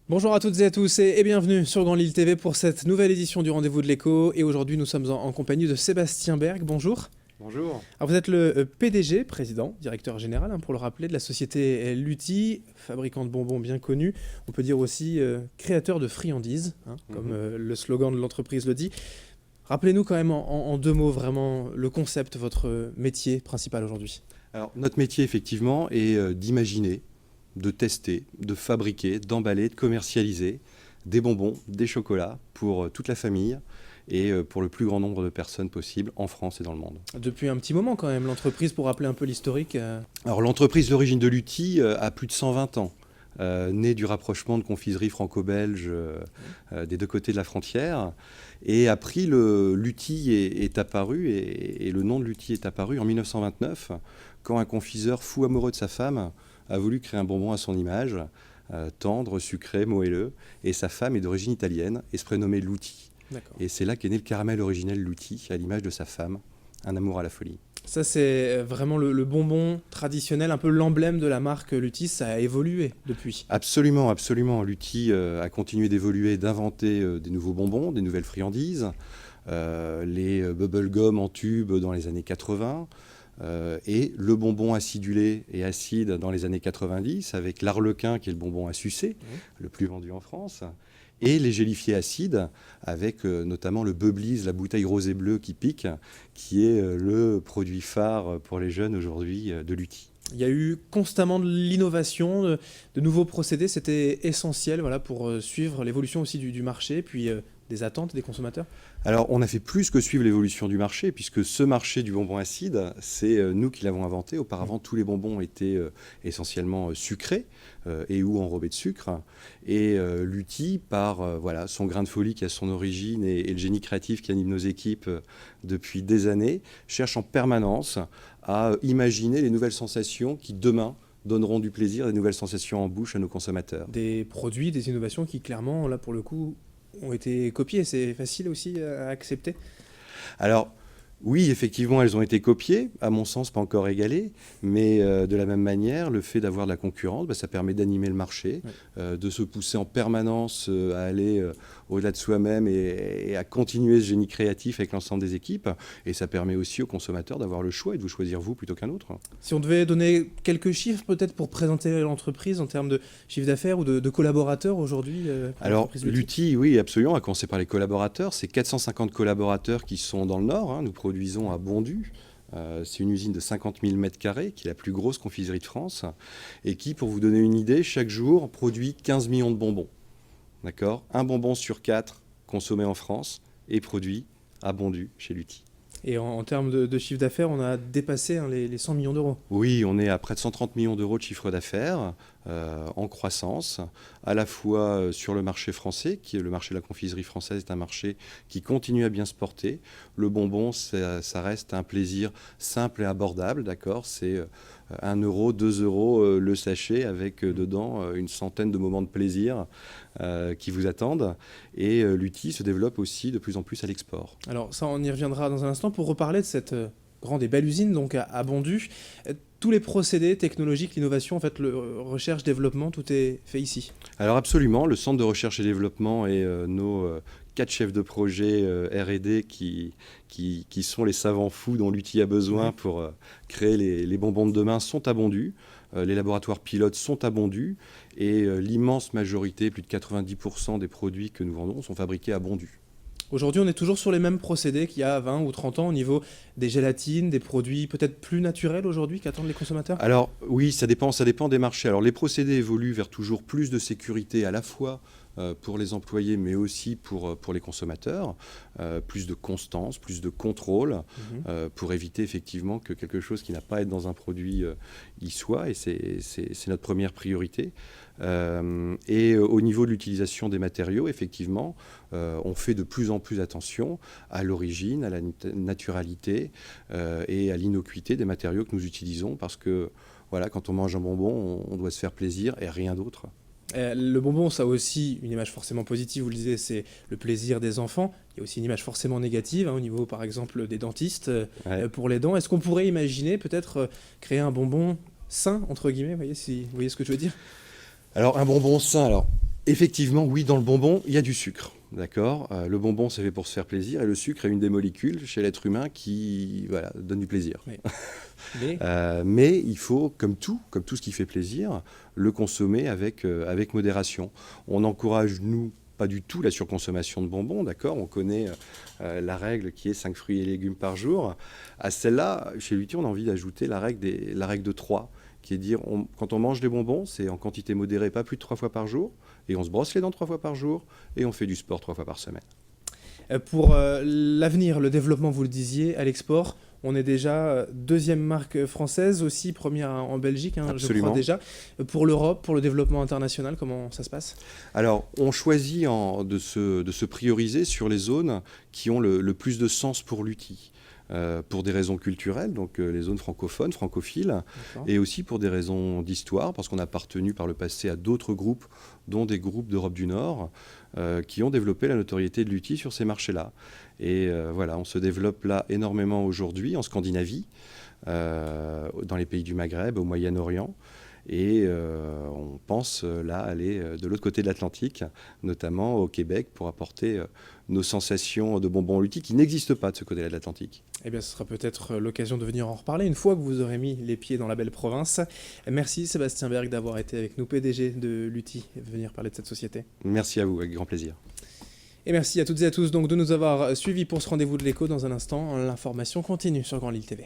Bonjour à toutes et à tous et bienvenue sur Grand Lille TV pour cette nouvelle édition du Rendez-vous de l'Écho. Et aujourd'hui, nous sommes en compagnie de Sébastien Berg. Bonjour. Bonjour. Alors, vous êtes le PDG, président, directeur général, pour le rappeler, de la société Lutti, fabricant de bonbons bien connu. On peut dire aussi créateur de friandises, comme le slogan de l'entreprise le dit. Rappelez-nous quand même en deux mots vraiment le concept, votre métier principal aujourd'hui. Alors, notre métier, effectivement, est d'imaginer, de tester, de fabriquer, d'emballer, de commercialiser des bonbons, des chocolats pour toute la famille et pour le plus grand nombre de personnes possible en France et dans le monde. Depuis un petit moment quand même, l'entreprise, pour rappeler un peu l'historique. Alors, l'entreprise d'origine de Lutti a plus de 120 ans. Née du rapprochement de confiseries franco-belges des deux côtés de la frontière. Et Lutti est apparu, et le nom de Lutti est apparu en 1929, quand un confiseur fou amoureux de sa femme a voulu créer un bonbon à son image, tendre, sucré, moelleux. Et sa femme est d'origine italienne et se prénommait Lutti. Et c'est là qu'est né le caramel originel Lutti, à l'image de sa femme, un amour à la folie. Ça, c'est vraiment le bonbon traditionnel, un peu l'emblème de la marque Lutti. Ça a évolué depuis. Absolument, absolument. Lutti a continué d'évoluer, d'inventer des nouveaux bonbons, des nouvelles friandises, les bubble gum en tube dans les années 80, et le bonbon acidulé et acide dans les années 90, avec l'Arlequin, qui est le bonbon à sucer, le plus vendu en France. Et les gélifiés acides, avec notamment le Bubblies, la bouteille rose et bleue qui pique, qui est le produit phare pour les jeunes aujourd'hui de Lutti. Il y a eu constamment de l'innovation, de nouveaux procédés. C'était essentiel pour suivre l'évolution aussi du marché, puis des attentes des consommateurs. Alors, on a fait plus que suivre l'évolution du marché, puisque ce marché du bonbon acide, c'est nous qui l'avons inventé. Auparavant, tous les bonbons étaient essentiellement sucrés et ou enrobés de sucre. Et Lutti, par son grain de folie qui a son origine et le génie créatif qui anime nos équipes depuis des années, cherche en permanence à imaginer les nouvelles sensations qui, demain, donneront du plaisir, des nouvelles sensations en bouche à nos consommateurs. Des produits, des innovations qui, clairement, là, pour le coup, ont été copiées. C'est facile aussi à accepter. Alors, oui, effectivement, elles ont été copiées, à mon sens pas encore égalées, mais de la même manière, le fait d'avoir de la concurrence, ça permet d'animer le marché, de se pousser en permanence à aller au-delà de soi-même et à continuer ce génie créatif avec l'ensemble des équipes. Et ça permet aussi aux consommateurs d'avoir le choix et de vous choisir vous plutôt qu'un autre. Si on devait donner quelques chiffres peut-être pour présenter l'entreprise en termes de chiffre d'affaires ou de collaborateurs aujourd'hui. Alors, Lutti, oui, absolument, à commencer par les collaborateurs. C'est 450 collaborateurs qui sont dans le Nord. Nous produisons à Bondu. C'est une usine de 50 000 m² qui est la plus grosse confiserie de France et qui, pour vous donner une idée, chaque jour produit 15 millions de bonbons. D'accord ? Un bonbon sur 4 consommé en France est produit à Bondu chez Lutti. Et en termes de chiffre d'affaires, on a dépassé les 100 millions d'euros. Oui, on est à près de 130 millions d'euros de chiffre d'affaires en croissance, à la fois sur le marché français, qui est le marché de la confiserie française, est un marché qui continue à bien se porter. Le bonbon, ça reste un plaisir simple et abordable, d'accord ? C'est 1 euro, 2 euros le sachet, avec dedans une centaine de moments de plaisir qui vous attendent. Et Lutti se développe aussi de plus en plus à l'export. Alors ça, on y reviendra dans un instant pour reparler de cette grande et belle usine donc à Bondu. Tous les procédés technologiques, l'innovation, en fait, le recherche, développement, tout est fait ici. Alors absolument, le centre de recherche et développement et nos 4 chefs de projet R&D qui sont les savants fous dont Lutti a besoin pour créer les bonbons de demain sont à Bondu. Les laboratoires pilotes sont à Bondu et l'immense majorité, plus de 90% des produits que nous vendons sont fabriqués à Bondu. Aujourd'hui, on est toujours sur les mêmes procédés qu'il y a 20 ou 30 ans au niveau des gélatines, des produits peut-être plus naturels aujourd'hui qu'attendent les consommateurs ? Alors oui, ça dépend des marchés. Alors les procédés évoluent vers toujours plus de sécurité à la fois pour les employés mais aussi pour les consommateurs, plus de constance, plus de contrôle pour éviter effectivement que quelque chose qui n'a pas à être dans un produit y soit, et c'est notre première priorité. Et au niveau de l'utilisation des matériaux, effectivement, on fait de plus en plus attention à l'origine, à la naturalité et à l'innocuité des matériaux que nous utilisons, parce que voilà, quand on mange un bonbon, on doit se faire plaisir et rien d'autre. Le bonbon, ça a aussi une image forcément positive, vous le disiez, c'est le plaisir des enfants. Il y a aussi une image forcément négative au niveau, par exemple, des dentistes pour les dents. Est-ce qu'on pourrait imaginer peut-être créer un bonbon sain, entre guillemets, vous voyez ce que je veux dire ? Alors, un bonbon sain, Effectivement, oui, dans le bonbon, il y a du sucre. D'accord. Le bonbon, c'est fait pour se faire plaisir, et le sucre est une des molécules chez l'être humain qui donne du plaisir. Oui. Mais il faut, comme tout ce qui fait plaisir, le consommer avec modération. On encourage, nous, pas du tout la surconsommation de bonbons, d'accord. On connaît la règle qui est 5 fruits et légumes par jour. À celle-là, chez Lutti, on a envie d'ajouter la règle de 3, qui est de dire, quand on mange des bonbons, c'est en quantité modérée, pas plus de 3 fois par jour, et on se brosse les dents 3 fois par jour, et on fait du sport 3 fois par semaine. Pour l'avenir, le développement, vous le disiez, à l'export, on est déjà deuxième marque française, aussi première en Belgique, je crois déjà. Pour l'Europe, pour le développement international, comment ça se passe ? Alors, on choisit de se prioriser sur les zones qui ont le plus de sens pour Lutti. Pour des raisons culturelles, donc les zones francophones, francophiles, et aussi pour des raisons d'histoire, parce qu'on a appartenu par le passé à d'autres groupes, dont des groupes d'Europe du Nord, qui ont développé la notoriété de Lutti sur ces marchés-là. Et on se développe là énormément aujourd'hui, en Scandinavie, dans les pays du Maghreb, au Moyen-Orient. Et on pense là aller de l'autre côté de l'Atlantique, notamment au Québec, pour apporter nos sensations de bonbons Lutti qui n'existent pas de ce côté-là de l'Atlantique. Eh bien, ce sera peut-être l'occasion de venir en reparler une fois que vous aurez mis les pieds dans la belle province. Merci Sébastien Berg d'avoir été avec nous, PDG de Lutti, et de venir parler de cette société. Merci à vous, avec grand plaisir. Et merci à toutes et à tous donc de nous avoir suivis pour ce rendez-vous de l'écho. Dans un instant, l'information continue sur Grand Lille TV.